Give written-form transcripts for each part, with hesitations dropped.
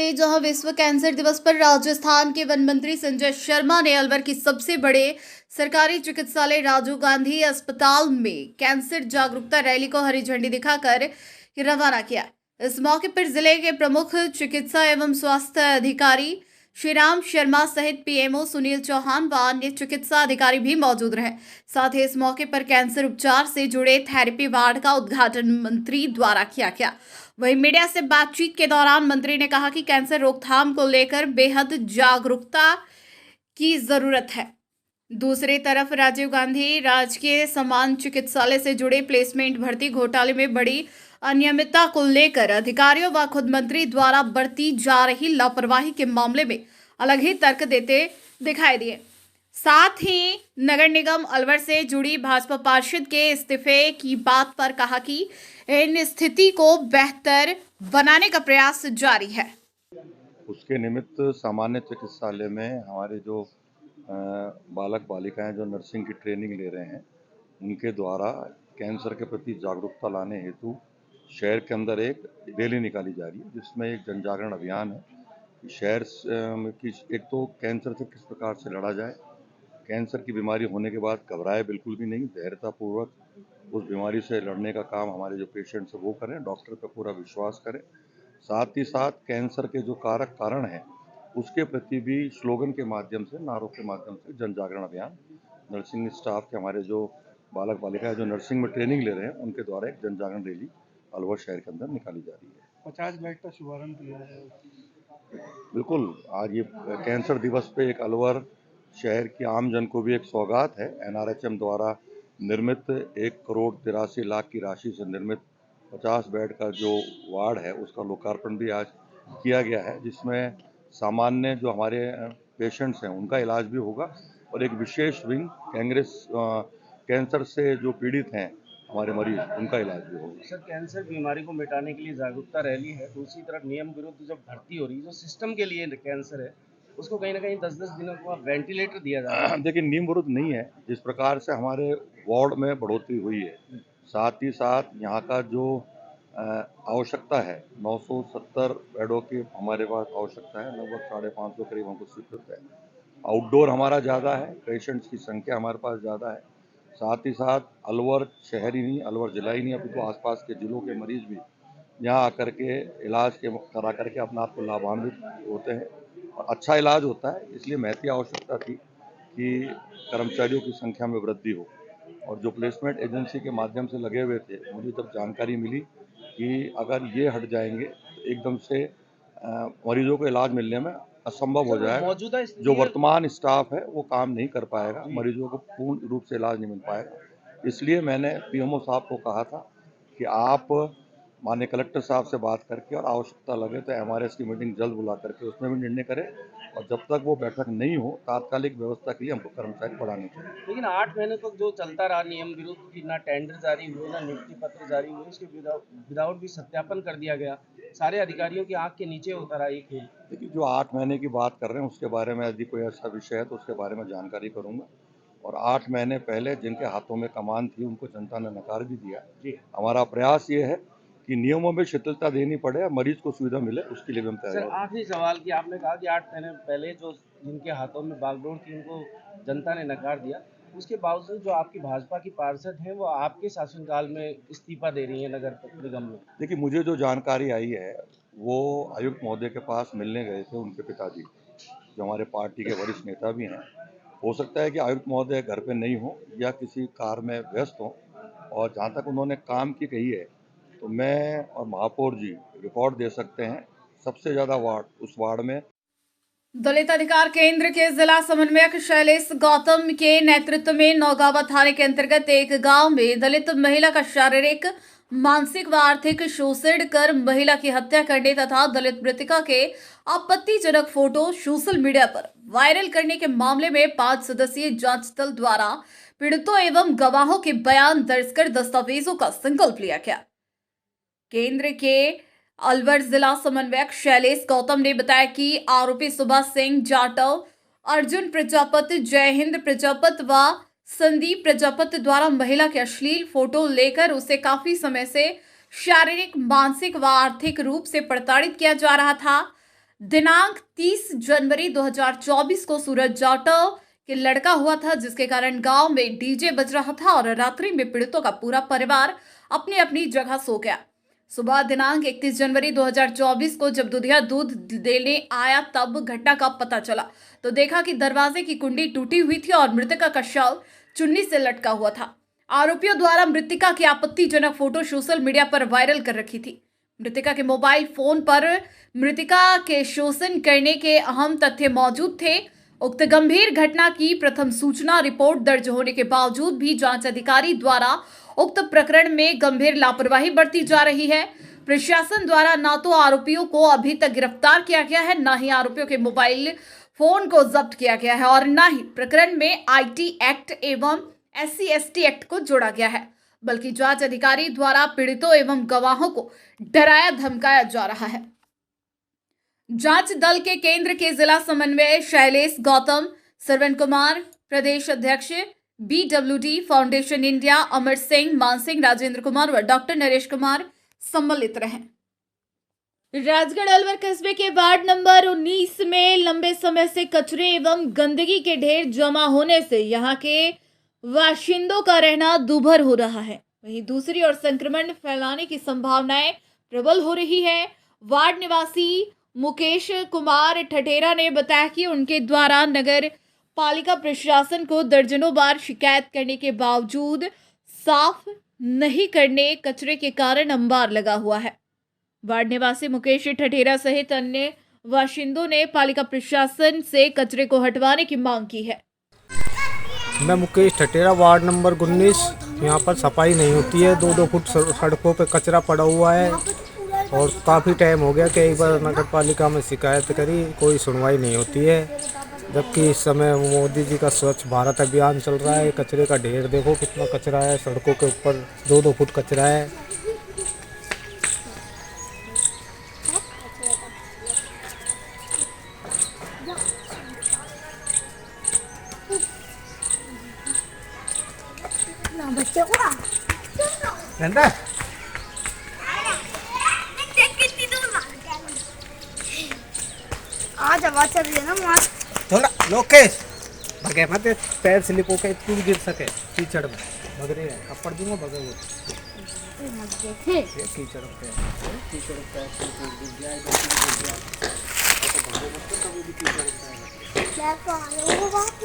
से जहां विश्व कैंसर दिवस पर राजस्थान के वन मंत्री संजय शर्मा ने अलवर की सबसे बड़े सरकारी चिकित्सालय राजीव गांधी अस्पताल में कैंसर जागरूकता रैली को हरी झंडी दिखाकर रवाना किया। इस मौके पर जिले के प्रमुख चिकित्सा एवं स्वास्थ्य अधिकारी श्रीराम शर्मा सहित पीएमओ सुनील चौहान व अन्य चिकित्सा अधिकारी भी मौजूद रहे। साथ ही इस मौके पर कैंसर उपचार से जुड़े थेरेपी वार्ड का उद्घाटन मंत्री द्वारा किया गया। वहीं मीडिया से बातचीत के दौरान मंत्री ने कहा कि कैंसर रोकथाम को लेकर बेहद जागरूकता की जरूरत है। दूसरी तरफ राजीव गांधी राजकीय समान चिकित्सालय से जुड़े प्लेसमेंट भर्ती घोटाले में बड़ी अनियमितता को लेकर अधिकारियों व खुद मंत्री द्वारा बरती जा रही लापरवाही के मामले में अलग ही तर्क देते दिखाई दिए। साथ ही नगर निगम अलवर से जुड़ी भाजपा पार्षद के इस्तीफे की बात पर कहा कि इन स्थिति को बेहतर बनाने का प्रयास जारी है। उसके निमित्त सामान्य चिकित्सालय में हमारे जो बालक बालिकाएं जो नर्सिंग की ट्रेनिंग ले रहे हैं, उनके द्वारा कैंसर के प्रति जागरूकता लाने हेतु शहर के अंदर एक रैली निकाली जा रही है, जिसमें एक जन जागरण अभियान है। शहर की एक तो कैंसर से किस प्रकार से लड़ा जाए, कैंसर की बीमारी होने के बाद घबराए बिल्कुल भी नहीं, धैर्यतापूर्वक उस बीमारी से लड़ने का काम हमारे जो पेशेंट्स हैं वो करें, डॉक्टर पर पूरा विश्वास करें। साथ ही साथ कैंसर के जो कारक कारण हैं उसके प्रति भी स्लोगन के माध्यम से, नारों के माध्यम से जन जागरण अभियान, नर्सिंग स्टाफ के हमारे जो बालक बालिकाएं जो नर्सिंग में ट्रेनिंग ले रहे हैं उनके द्वारा एक जन जागरण रैली अलवर शहर के अंदर निकाली जा रही है। 50 बेड का शुभारंभ किया है। बिल्कुल, आज ये कैंसर दिवस पे एक अलवर शहर की आम जन को भी एक सौगात है। एनआरएचएम द्वारा निर्मित 1,83,00,000 की राशि से निर्मित 50 बेड का जो वार्ड है उसका लोकार्पण भी आज किया गया है, जिसमें सामान्य जो हमारे पेशेंट्स हैं उनका इलाज भी होगा और एक विशेष विंग कैंसर से जो पीड़ित हैं हमारे मरीज, उनका इलाज भी होगा। सर, कैंसर बीमारी को मिटाने के लिए जागरूकता रैली है, दूसरी तरफ नियम विरुद्ध जब भर्ती हो रही है, जो सिस्टम के लिए कैंसर है उसको कहीं ना कहीं 10-10 दिनों का वेंटिलेटर दिया जा रहा है। देखिए, नियम विरुद्ध नहीं है। जिस प्रकार से हमारे वार्ड में बढ़ोतरी हुई है, साथ ही साथ यहाँ का जो आवश्यकता है 970 बेडों की हमारे पास आवश्यकता है, लगभग 550 करीब हमको स्वीकृत है। आउटडोर हमारा ज़्यादा है, पेशेंट्स की संख्या हमारे पास ज़्यादा है। साथ ही साथ अलवर शहर ही नहीं, अलवर जिला ही नहीं, अभी तो आसपास के जिलों के मरीज भी यहाँ आकर के इलाज के करा करके अपना आप को लाभान्वित होते हैं और अच्छा इलाज होता है। इसलिए महती आवश्यकता थी कि कर्मचारियों की संख्या में वृद्धि हो और जो प्लेसमेंट एजेंसी के माध्यम से लगे हुए थे, मुझे जब जानकारी मिली कि अगर ये हट जाएंगे तो एकदम से मरीजों को इलाज मिलने में असंभव हो जाएगा। जो वर्तमान स्टाफ है वो काम नहीं कर पाएगा, मरीजों को पूर्ण रूप से इलाज नहीं मिल पाएगा। इसलिए मैंने पीएमओ साहब को कहा था कि आप माननीय कलेक्टर साहब से बात करके और आवश्यकता लगे तो एमआरएस की मीटिंग जल्द बुला करके उसमें भी निर्णय करें और जब तक वो बैठक नहीं हो तात्कालिक व्यवस्था के लिए हमको कर्मचारी बढ़ाने चाहिए। लेकिन 8 महीने तक जो चलता रहा नियम विरुद्ध की, ना टेंडर जारी हुए, ना नियुक्ति पत्र जारी हुए, उसके विदाउट भी सत्यापन कर दिया गया, सारे अधिकारियों की आंख के नीचे होता रहा ये खेल। देखिए, जो 8 महीने की बात कर रहे हैं उसके बारे में यदि कोई ऐसा विषय है तो उसके बारे में जानकारी करूंगा। और 8 महीने पहले जिनके हाथों में कमान थी उनको जनता ने नकार भी दिया। हमारा प्रयास ये है कि नियमों में शिथिलता देनी पड़े और मरीज को सुविधा मिले, उसके लिए भी हम तैयार हैं। सर, आखिरी सवाल कि आपने कहा कि 8 महीने पहले जो जिनके हाथों में बागडोर थी उनको जनता ने नकार दिया, उसके बावजूद जो आपकी भाजपा की पार्षद हैं वो आपके शासनकाल में इस्तीफा दे रही हैं नगर निगम में। देखिए, मुझे जो जानकारी आई है वो आयुक्त महोदय के पास मिलने गए थे उनके पिताजी, जो हमारे पार्टी के वरिष्ठ नेता भी हैं। हो सकता है कि आयुक्त महोदय घर पे नहीं हो या किसी कार्य में व्यस्त हो, और जहाँ तक उन्होंने काम की कही है तो मैं और महापौर जी रिकॉर्ड दे सकते हैं। सबसे ज़्यादा वार्ड उस वार्ड में दलित अधिकार केंद्र के जिला समन्वयक शैलेश गौतम के नेतृत्व में नौगावा थाने के अंतर्गत एक गांव में दलित महिला का शारीरिक, मानसिक व आर्थिक शोषण कर महिला की हत्या करने तथा दलित मृतका के आपत्तिजनक फोटो सोशल मीडिया पर वायरल करने के मामले में 5 सदस्यीय जांच दल द्वारा पीड़ितों एवं गवाहों के बयान दर्ज कर दस्तावेजों का संकल्प लिया गया। केंद्र के अलवर जिला समन्वयक शैलेश गौतम ने बताया कि आरोपी सुभाष सिंह जाटव, अर्जुन प्रजापति, जय हिंद प्रजापति व संदीप प्रजापति द्वारा महिला के अश्लील फोटो लेकर उसे काफी समय से शारीरिक, मानसिक व आर्थिक रूप से प्रताड़ित किया जा रहा था। दिनांक 30 जनवरी 2024 को सूरज जाटव के लड़का हुआ था, जिसके कारण गांव में डीजे बज रहा था और रात्रि में पीड़ितों का पूरा परिवार अपनी अपनी जगह सो गया। सुबह दिनांक 31 जनवरी 2024 को जब दुधिया दूध देने आया तब घटना का पता चला तो देखा कि दरवाजे की कुंडी टूटी हुई थी और मृतका का शव चुन्नी से लटका हुआ था। आरोपियों द्वारा मृतका की आपत्तिजनक फोटो सोशल मीडिया पर वायरल कर रखी थी। मृतका के मोबाइल फोन पर मृतका के शोषण करने के अहम तथ्य मौजूद थे। उक्त गंभीर घटना की प्रथम सूचना रिपोर्ट दर्ज होने के बावजूद भी जांच अधिकारी द्वारा उक्त प्रकरण में गंभीर लापरवाही बरती जा रही है। प्रशासन द्वारा न तो आरोपियों को अभी तक गिरफ्तार किया गया है, न ही आरोपियों के मोबाइल फोन को जब्त किया गया है और न ही प्रकरण में आईटी एक्ट एवं SC/ST एक्ट को जोड़ा गया है, बल्कि जांच अधिकारी द्वारा पीड़ितों एवं गवाहों को डराया धमकाया जा रहा है। जांच दल के केंद्र के जिला समन्वय शैलेश गौतम, श्रवण कुमार, प्रदेश अध्यक्ष BWD foundation India Amar Singh, मान सिंह, राजेंद्र कुमार व डॉक्टर नरेश कुमार सम्मिलित रहे। राजगढ़ अलवर कस्बे के वार्ड नंबर 19 में लंबे समय से कचरे एवं गंदगी के ढेर जमा होने से यहां के बाशिंदों का रहना दूभर हो रहा है। वहीं दूसरी ओर संक्रमण फैलाने की संभावनाएं प्रबल हो रही है। वार्ड निवासी मुकेश कुमार ठठेरा ने बताया कि उनके द्वारा नगर पालिका प्रशासन को दर्जनों बार शिकायत करने के बावजूद साफ नहीं करने कचरे के कारण अंबार लगा हुआ है। वार्ड निवासी मुकेश ठठेरा सहित अन्य बाशिंदों ने पालिका प्रशासन से कचरे को हटवाने की मांग की है। मैं मुकेश ठठेरा, वार्ड नंबर 19। यहाँ पर सफाई नहीं होती है, 2-2 फुट सड़कों पे कचरा पड़ा हुआ है और काफ़ी टाइम हो गया। कई बार नगर पालिका में शिकायत करी, कोई सुनवाई नहीं होती है। जबकि इस समय मोदी जी का स्वच्छ भारत अभियान चल रहा है। कचरे का ढेर देखो कितना कचरा है, सड़कों के ऊपर 2-2 फुट कचरा है। आज हवा चल रही है ना मस्त। थोड़ा लोकेश भगे मत, पैर स्लिप होकर तू गिर सके कीचड़ में। भग रहे हैं, कपड़ दूंगा भगे हुए देखे कीचड़ पे कीचड़ पे गिर जाएगा, गिर जाएगा तो भागो मत, तो कभी भी कीचड़ पे क्या पालो वो बात।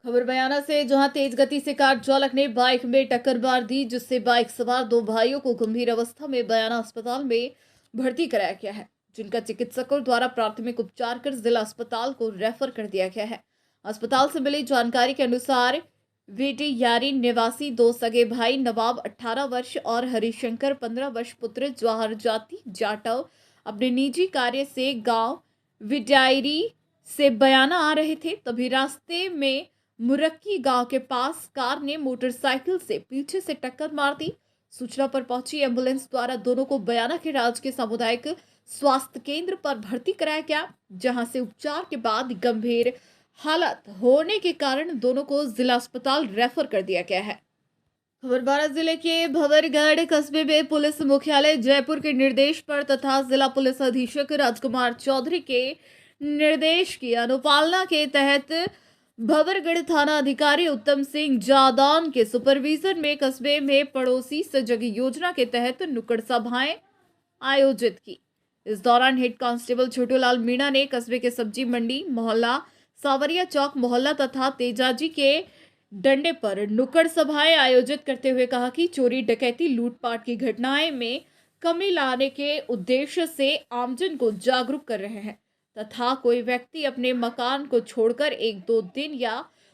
खबर बयाना से, जहां तेज गति से कार चालक ने बाइक में टक्कर मार दी, जिससे बाइक सवार 2 भाइयों को गंभीर अवस्था में बयाना अस्पताल में भर्ती कराया गया है, जिनका चिकित्सकों द्वारा प्राथमिक उपचार कर जिला अस्पताल को रेफर कर दिया गया है। अस्पताल से मिली जानकारी के अनुसार वेटियारी निवासी 2 सगे भाई नवाब 18 वर्ष और हरिशंकर 15 वर्ष पुत्र जवाहर जाति जाटव अपने निजी कार्य से गांव विटायरी से बयाना आ रहे थे। तभी रास्ते में मुरक्की गांव के पास कार ने मोटरसाइकिल से पीछे से टक्कर मार दी। सूचना पर पहुंची एम्बुलेंस द्वारा दोनों को बयाना के राजकीय सामुदायिक स्वास्थ्य केंद्र पर भर्ती कराया गया, जहां से उपचार के बाद गंभीर हालत होने के कारण दोनों को जिला अस्पताल रेफर कर दिया गया है। खबर बारां जिले के भंवरगढ़ कस्बे में पुलिस मुख्यालय जयपुर के निर्देश पर तथा जिला पुलिस अधीक्षक राजकुमार चौधरी के निर्देश की अनुपालना के तहत भंवरगढ़ थाना अधिकारी उत्तम सिंह जादौन के सुपरविजन में कस्बे में पड़ोसी सजग योजना के तहत नुक्कड़ सभाएं आयोजित की। इस दौरान हेड कांस्टेबल छोटूलाल मीणा ने कस्बे के सब्जी मंडी मोहल्ला, सावरिया चौक मोहल्ला तथा तेजाजी के डंडे पर नुक्कड़ सभाएं आयोजित करते हुए कहा कि चोरी, डकैती, लूटपाट की घटनाएं में कमी लाने के उद्देश्य से आमजन को जागरूक कर रहे हैं तथा कोई व्यक्ति अपने मकान को छोड़कर 1-2 दिन या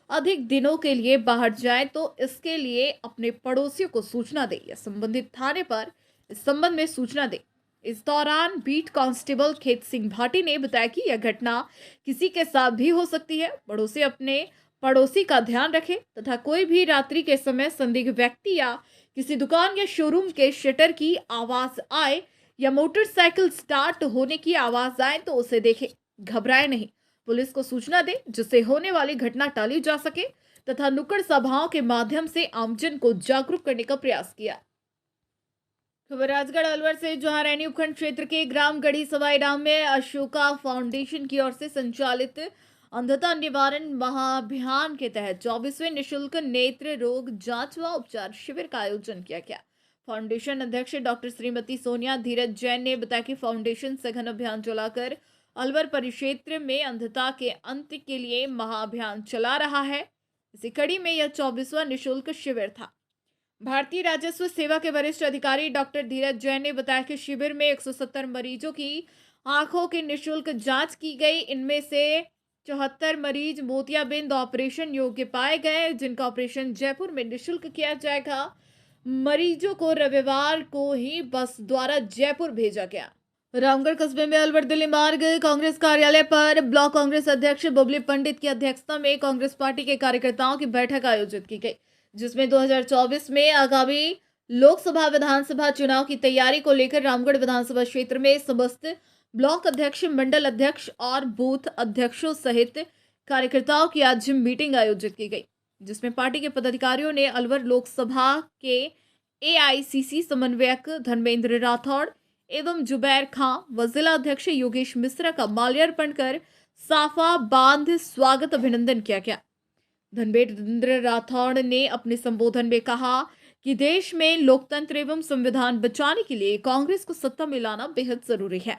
अधिक दिनों के लिए बाहर जाए तो इसके लिए अपने पड़ोसियों को सूचना दे या संबंधित थाने पर इस संबंध में सूचना दे। इस दौरान बीट कांस्टेबल खेत सिंह भाटी ने बताया कि यह घटना किसी के साथ भी हो सकती है। पड़ोसी अपने पड़ोसी का ध्यान रखे तथा कोई भी रात्रि के समय संदिग्ध व्यक्ति या किसी दुकान या शोरूम के शटर की आवाज आए या मोटरसाइकिल स्टार्ट होने की आवाज आए तो उसे देखे, घबराए नहीं, पुलिस को सूचना दे जिससे होने वाली घटना टाली जा सके तथा नुक्कड़ सभाओं के माध्यम से आमजन को जागरूक करने का प्रयास किया। खबर राजगढ़ अलवर से, जहां रैनी उपखंड क्षेत्र के ग्राम गढ़ी सवाई राम में अशोका फाउंडेशन की ओर से संचालित अंधता निवारण महाअभियान के तहत 24वें निशुल्क नेत्र रोग जांच व उपचार शिविर का आयोजन किया गया। फाउंडेशन अध्यक्ष डॉक्टर श्रीमती सोनिया धीरज जैन ने बताया कि फाउंडेशन सघन अभियान चलाकर अलवर परिक्षेत्र में अंधता के अंत के लिए महाअभियान चला रहा है। इसी कड़ी में यह 24वां निशुल्क शिविर था। भारतीय राजस्व सेवा के वरिष्ठ अधिकारी डॉक्टर धीरज जैन ने बताया कि शिविर में 170 मरीजों की आंखों की निशुल्क जांच की गई। इनमें से 74 मरीज मोतियाबिंद ऑपरेशन योग्य पाए गए, जिनका ऑपरेशन जयपुर में निशुल्क किया जाएगा। मरीजों को रविवार को ही बस द्वारा जयपुर भेजा गया। रामगढ़ कस्बे में अलवर दिल्ली मार्ग कांग्रेस कार्यालय पर ब्लॉक कांग्रेस अध्यक्ष बबली पंडित की अध्यक्षता में कांग्रेस पार्टी के कार्यकर्ताओं की बैठक आयोजित की गई, जिसमें 2024 में आगामी लोकसभा विधानसभा चुनाव की तैयारी को लेकर रामगढ़ विधानसभा क्षेत्र में समस्त ब्लॉक अध्यक्ष, मंडल अध्यक्ष और बूथ अध्यक्षों सहित कार्यकर्ताओं की आज मीटिंग आयोजित की गई, जिसमें पार्टी के पदाधिकारियों ने अलवर लोकसभा के AICC समन्वयक धर्मेंद्र राठौड़ एवं जुबैर खां व जिला अध्यक्ष योगेश मिश्रा का माल्यार्पण कर साफा बांध स्वागत अभिनंदन किया गया। धर्मेंद्र राठौड़ ने अपने संबोधन में कहा कि देश में लोकतंत्र एवं संविधान बचाने के लिए कांग्रेस को सत्ता में लाना बेहद जरूरी है।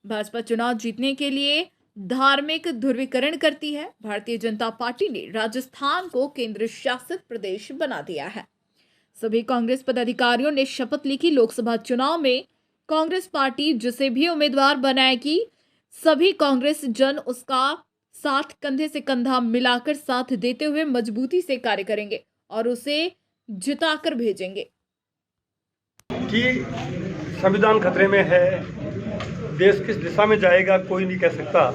भाजपा चुनाव जीतने के लिए धार्मिक ध्रुवीकरण करती है। भारतीय जनता पार्टी ने राजस्थान को केंद्र शासित प्रदेश बना दिया है। सभी कांग्रेस पदाधिकारियों ने शपथ ली कि लोकसभा चुनाव में कांग्रेस पार्टी जिसे भी उम्मीदवार बनाएगी, सभी कांग्रेस जन उसका साथ कंधे से कंधा मिलाकर साथ देते हुए मजबूती से कार्य करेंगे और उसे जिताकर भेजेंगे। कि संविधान खतरे में है, देश किस दिशा में जाएगा कोई नहीं कह सकता।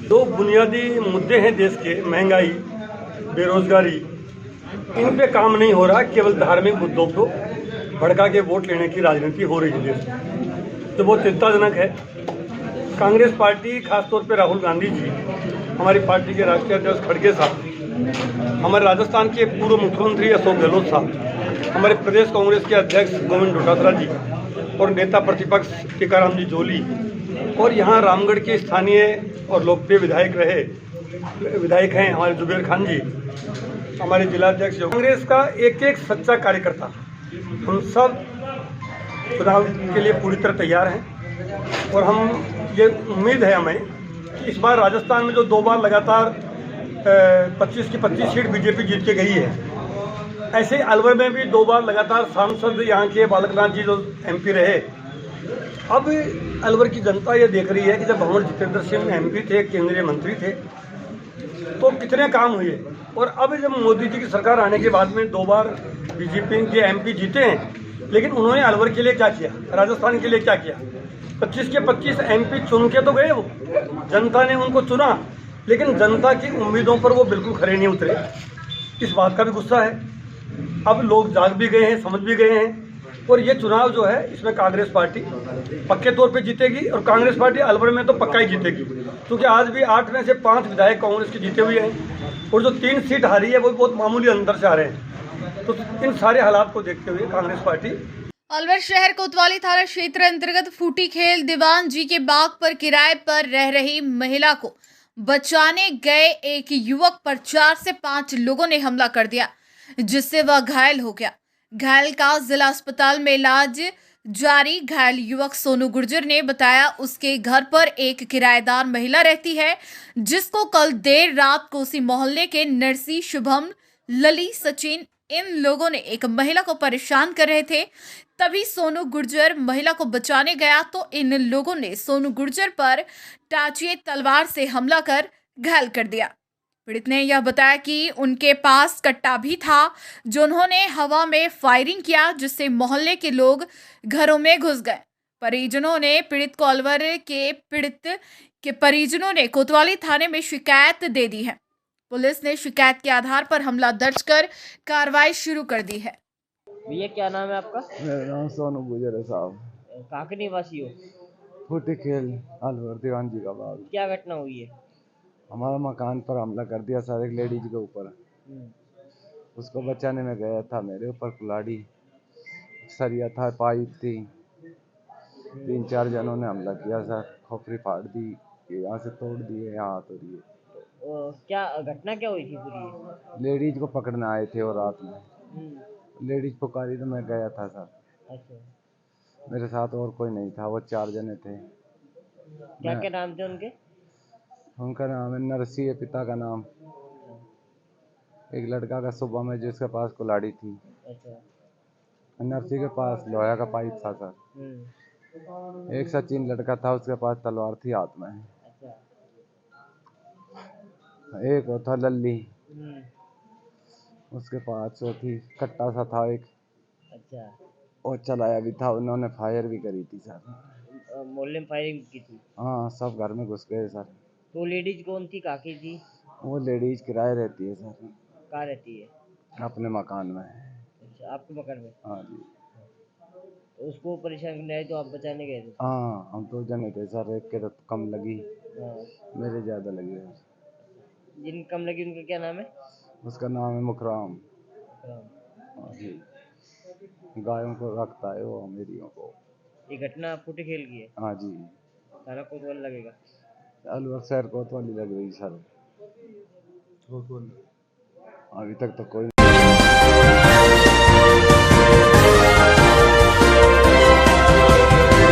दो बुनियादी मुद्दे हैं देश के, महंगाई, बेरोजगारी, इन पे काम नहीं हो रहा। केवल धार्मिक मुद्दों को भड़का के वोट लेने की राजनीति हो रही है देश में, तो बहुत चिंताजनक है। कांग्रेस पार्टी, खासतौर पे राहुल गांधी जी, हमारी पार्टी के राष्ट्रीय अध्यक्ष खड़गे साहब, हमारे राजस्थान के पूर्व मुख्यमंत्री अशोक गहलोत साहब, हमारे प्रदेश कांग्रेस के अध्यक्ष गोविंद डोटासरा जी और नेता प्रतिपक्ष टीकाराम जी जोली, और यहाँ रामगढ़ के स्थानीय और लोकप्रिय विधायक हैं हमारे जुबैर खान जी, हमारे जिलाध्यक्ष। कांग्रेस का एक एक सच्चा कार्यकर्ता, हम सब चुनाव के लिए पूरी तरह तैयार हैं और हम ये उम्मीद है हमें कि इस बार राजस्थान में जो 2 बार लगातार 25 की 25 सीट बीजेपी जीत के गई है, ऐसे अलवर में भी 2 बार लगातार सांसद यहाँ के बालकनाथ जी जो MP रहे। अब अलवर की जनता ये देख रही है कि जब भंवर जितेंद्र सिंह MP थे, केंद्रीय मंत्री थे, तो कितने काम हुए, और अब जब मोदी जी की सरकार आने के बाद में 2 बार बीजेपी के MP जीते हैं, लेकिन उन्होंने अलवर के लिए क्या किया, राजस्थान के लिए क्या किया? 25 के 25 MP चुन के तो गए, वो जनता ने उनको चुना, लेकिन जनता की उम्मीदों पर वो बिल्कुल खरे नहीं उतरे। इस बात का भी गुस्सा है। अब लोग जाग भी गए हैं, समझ भी गए हैं, और ये चुनाव जो है इसमें कांग्रेस पार्टी पक्के तौर पे जीतेगी, और कांग्रेस पार्टी अलवर में तो पक्का ही जीतेगी, क्योंकि आज भी 8 में से 5 विधायक कांग्रेस के जीते हुए हैं, और जो 3 सीट हारी है वो बहुत मामूली अंतर से हारे हैं। तो इन सारे हालात को देखते हुए कांग्रेस पार्टी। अलवर शहर कोतवाली थाना क्षेत्र अंतर्गत फूटी खेल दीवान जी के बाग पर किराए पर रह रही महिला को बचाने गए एक युवक पर 4 से 5 लोगों ने हमला कर दिया, जिससे वह घायल हो गया। घायल का जिला अस्पताल में इलाज जारी। घायल युवक सोनू गुर्जर ने बताया उसके घर पर एक किराएदार महिला रहती है, जिसको कल देर रात कोसी मोहल्ले के नरसी, शुभम, लली, सचिन इन लोगों ने एक महिला को परेशान कर रहे थे। तभी सोनू गुर्जर महिला को बचाने गया तो इन लोगों ने सोनू गुर्जर पर टाचिए तलवार से हमला कर घायल कर दिया। पीड़ित ने यह बताया कि उनके पास कट्टा भी था, जो उन्होंने हवा में फायरिंग किया, जिससे मोहल्ले के लोग घरों में घुस गए। परिजनों ने पीड़ित को अलवर के परिजनों ने कोतवाली थाने में शिकायत दे दी है। पुलिस ने शिकायत के आधार पर हमला दर्ज कर कार्रवाई शुरू कर दी है। भैया क्या नाम है आपका? मेरा नाम सोनू गुजर है साहब। कहाँ के निवासी हो? फूटी खेल अलवर दीवान जी का बाग। क्या घटना हुई है? हमारा मकान पर हमला कर दिया सर, एक लेडीज के ऊपर। उसको बचाने में गया था, मेरे ऊपर कुल्हाड़ी, सरिया था, पाइप थी। 3-4 जनों ने हमला किया सर, खोपड़ी फाड़ दी, यहाँ से तोड़ दिए, यहाँ हाथ हो दिए। क्या घटना क्या हुई थी पूरी? लेडीज को पकड़ने आए थे और रात में हम्म, लेडीज पुकारी तो मैं गया था सर। अच्छा। मेरे साथ और कोई नहीं था, वो 4 जने थे। क्या क्या नाम थे उनके? उनका नाम है नरसी है, पिता का नाम। एक लड़का का शुभम है जिसके पास कुल्हाड़ी थी। अच्छा। नरसी के पास लोहा का पाइप था सर। हम्म, एक सचिन लड़का था, उसके पास तलवार थी हाथ में। अच्छा। एक वो था लल्ली, हम्म, उसके पास वो थी कट्टा सा था एक, अच्छा। और चलाया भी था, उन्होंने फायर भी करी थी सर। मोहल्ले में फायरिंग की थी? हाँ, सब घर में घुस गए सर। तो लेडीज कौन थी, काकी थी? वो लेडीज किराए रहती है सर, कहाँ रहती है? अपने मकान में। अच्छा, आपके मकान में? हाँ जी। तो उसको परेशान करने आए तो आप बचाने गए थे? हाँ, हम 2 जने थे सर, एक के तो कम लगी, हाँ। मेरे ज़्यादा लगी है। जिन कम लगी उनका क्या नाम है? उसका नाम है मुकराम। राम। हाँ जी, गायों को रखता है वो, मेरियों को। ये घटना फुटे खेल की है? हाँ जी, थाना कोतवाल लगेगा? अलवर शहर कोतवाली लग गई सर। अभी तक तो कोई